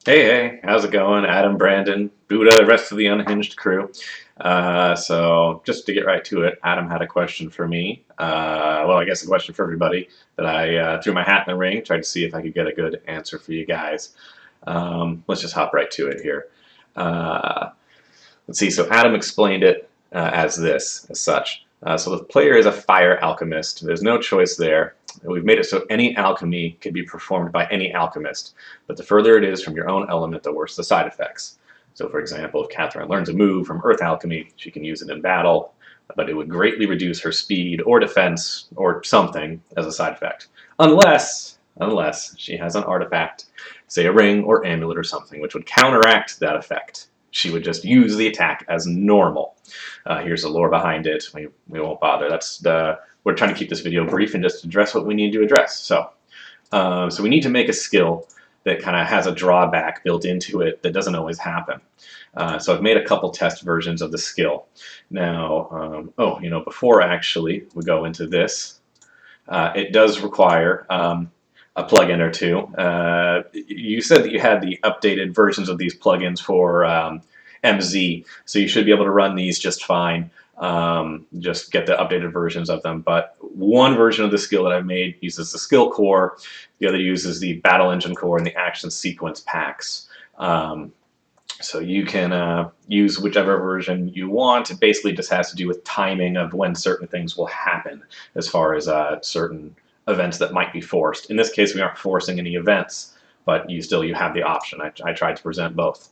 Hey, how's it going? Adam, Brandon, Buddha, rest of the unhinged crew. So just to get right to it, Adam had a question for me. Well, I guess a question for everybody that I threw my hat in the ring, tried to see if I could get a good answer for you guys. Let's just hop right to it here. Uh, let's see. So Adam explained it as such. So the player is a fire alchemist. There's no choice there. We've made it so any alchemy can be performed by any alchemist, but the further it is from your own element, the worse the side effects. So, for example, if Catherine learns a move from Earth Alchemy, she can use it in battle, but it would greatly reduce her speed or defense or something as a side effect, unless she has an artifact, say a ring or amulet or something, which would counteract that effect. She would just use the attack as normal. Here's the lore behind it. We won't bother. We're trying to keep this video brief and just address what we need to address. So we need to make a skill that kind of has a drawback built into it that doesn't always happen. So I've made a couple test versions of the skill. Now, before actually we go into this, it does require a plugin or two. You said that you had the updated versions of these plugins for MZ, so you should be able to run these just fine. Just get the updated versions of them. But one version of the skill that I've made uses the SkillCore, the other uses the Battle Engine Core and the Action Sequence packs. So you can use whichever version you want. It basically just has to do with timing of when certain things will happen as far as certain events that might be forced. In this case, we aren't forcing any events, but you have the option. I tried to present both.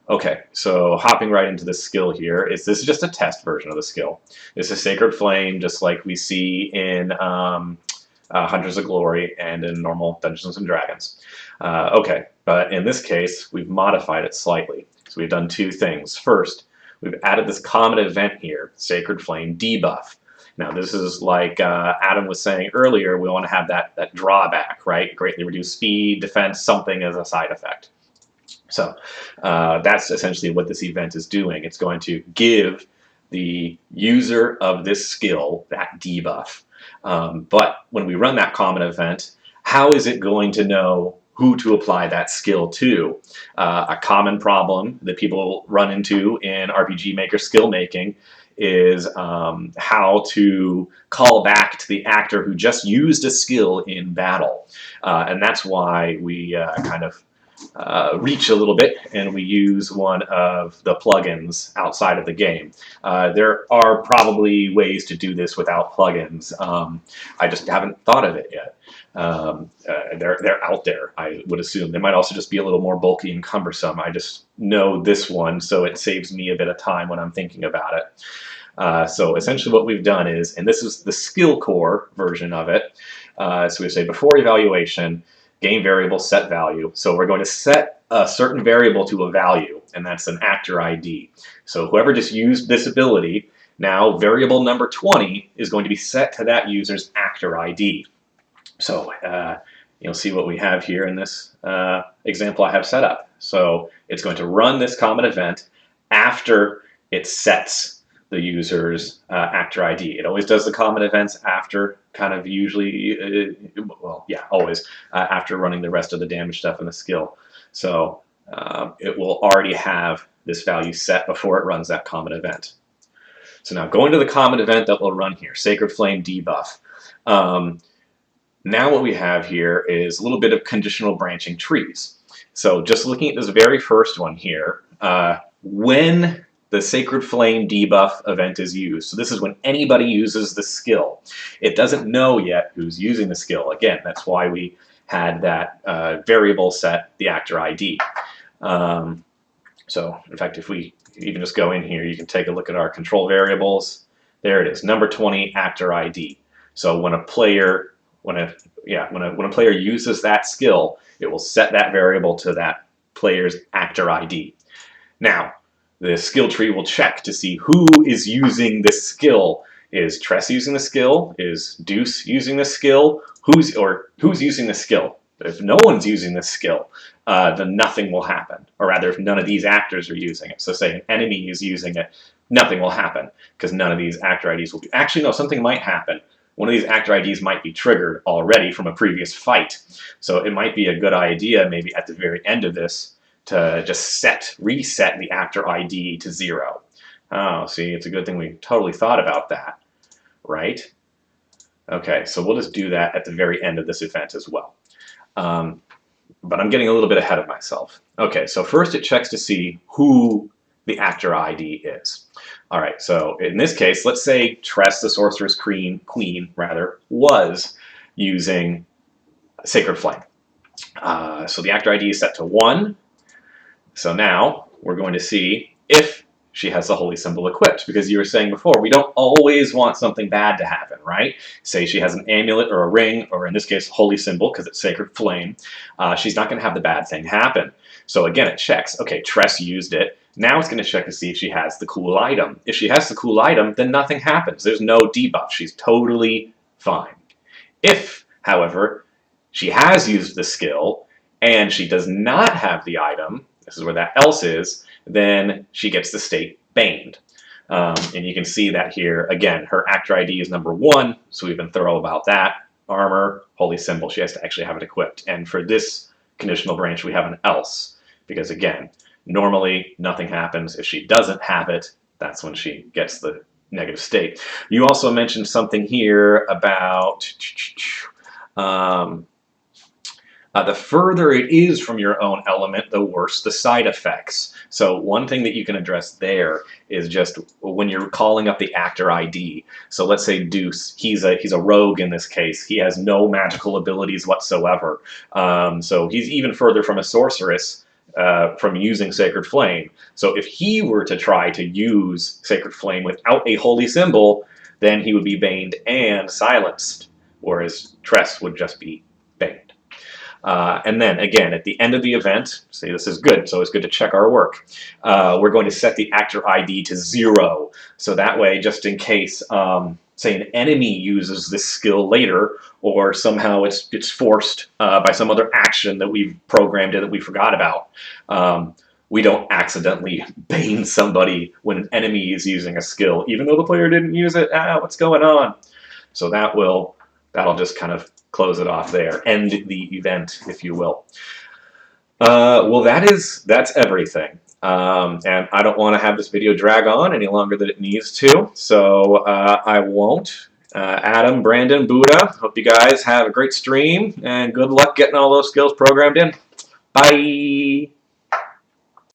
Okay, so hopping right into the skill here, this is just a test version of the skill. This is Sacred Flame, just like we see in Hunters of Glory and in normal Dungeons and Dragons. Okay, but in this case, we've modified it slightly. So we've done two things. First, we've added this common event here, Sacred Flame Debuff. Now, this is like Adam was saying earlier, we want to have that drawback, right? Greatly reduce speed, defense, something as a side effect. So that's essentially what this event is doing. It's going to give the user of this skill that debuff. But when we run that common event, how is it going to know who to apply that skill to? A common problem that people run into in RPG Maker skill making is how to call back to the actor who just used a skill in battle. And that's why we kind of reach a little bit and we use one of the plugins outside of the game. There are probably ways to do this without plugins. I just haven't thought of it yet. They're out there, I would assume. They might also just be a little more bulky and cumbersome. I just know this one, so it saves me a bit of time when I'm thinking about it. So essentially what we've done is, and this is the SkillCore version of it, so we say before evaluation, game variable set value. So we're going to set a certain variable to a value, and that's an actor ID. So whoever just used this ability, now variable number 20 is going to be set to that user's actor ID. So you'll see what we have here in this example I have set up. So it's going to run this common event after it sets the user's actor ID. It always does the common events after, kind of usually, always after running the rest of the damage stuff in the skill. So it will already have this value set before it runs that common event. So now going to the common event that will run here, Sacred Flame Debuff. Now what we have here is a little bit of conditional branching trees. So just looking at this very first one here, when the Sacred Flame Debuff event is used. So this is when anybody uses the skill. It doesn't know yet who's using the skill. Again, that's why we had that variable set, the actor ID. So in fact, if we even just go in here, you can take a look at our control variables. There it is, number 20, actor ID. So when a player when a player uses that skill, it will set that variable to that player's actor ID. Now, the skill tree will check to see who is using this skill. Is Tress using the skill? Is Deuce using the skill? Who's using the skill? If no one's using this skill, then nothing will happen. Or rather, if none of these actors are using it. So say an enemy is using it, nothing will happen because none of these actor IDs will be. Actually, no, something might happen. one of these actor IDs might be triggered already from a previous fight. So it might be a good idea maybe at the very end of this to just reset the actor ID to 0. Oh, see, it's a good thing we totally thought about that, right? Okay, so we'll just do that at the very end of this event as well. But I'm getting a little bit ahead of myself. Okay, so first it checks to see who the actor ID is. All right, so in this case, let's say Tress, the Sorceress Queen, was using Sacred Flame. So the actor ID is set to 1. So now we're going to see if she has the holy symbol equipped, because you were saying before, we don't always want something bad to happen, right? Say she has an amulet or a ring, or in this case, holy symbol, because it's Sacred Flame. She's not going to have the bad thing happen. So again, it checks, okay, Tress used it. Now it's going to check to see if she has the cool item. If she has the cool item, then nothing happens. There's no debuff. She's totally fine. If, however, she has used the skill and she does not have the item, this is where that else is, then she gets the state baned. And you can see that here. Again, her actor ID is number 1, so we've been thorough about that. Armor, holy symbol, she has to actually have it equipped. And for this conditional branch, we have an else, because again, normally nothing happens. If she doesn't have it, that's when she gets the negative state. You also mentioned something here about the further it is from your own element, the worse the side effects. So one thing that you can address there is just when you're calling up the actor ID. So let's say Deuce, he's a rogue in this case. He has no magical abilities whatsoever. So he's even further from a sorceress from using Sacred Flame. So if he were to try to use Sacred Flame without a holy symbol, then he would be baned and silenced, whereas Tress would just be banned. And then, again, at the end of the event, see, this is good, so it's good to check our work. We're going to set the actor ID to 0. So that way, just in case, say, an enemy uses this skill later, or somehow it's forced by some other action that we've programmed in that we forgot about, we don't accidentally bane somebody when an enemy is using a skill, even though the player didn't use it. What's going on? So that'll just kind of close it off there, end the event, if you will. Well, that's everything. And I don't want to have this video drag on any longer than it needs to, so I won't. Adam, Brandon, Buddha, hope you guys have a great stream, and good luck getting all those skills programmed in. Bye!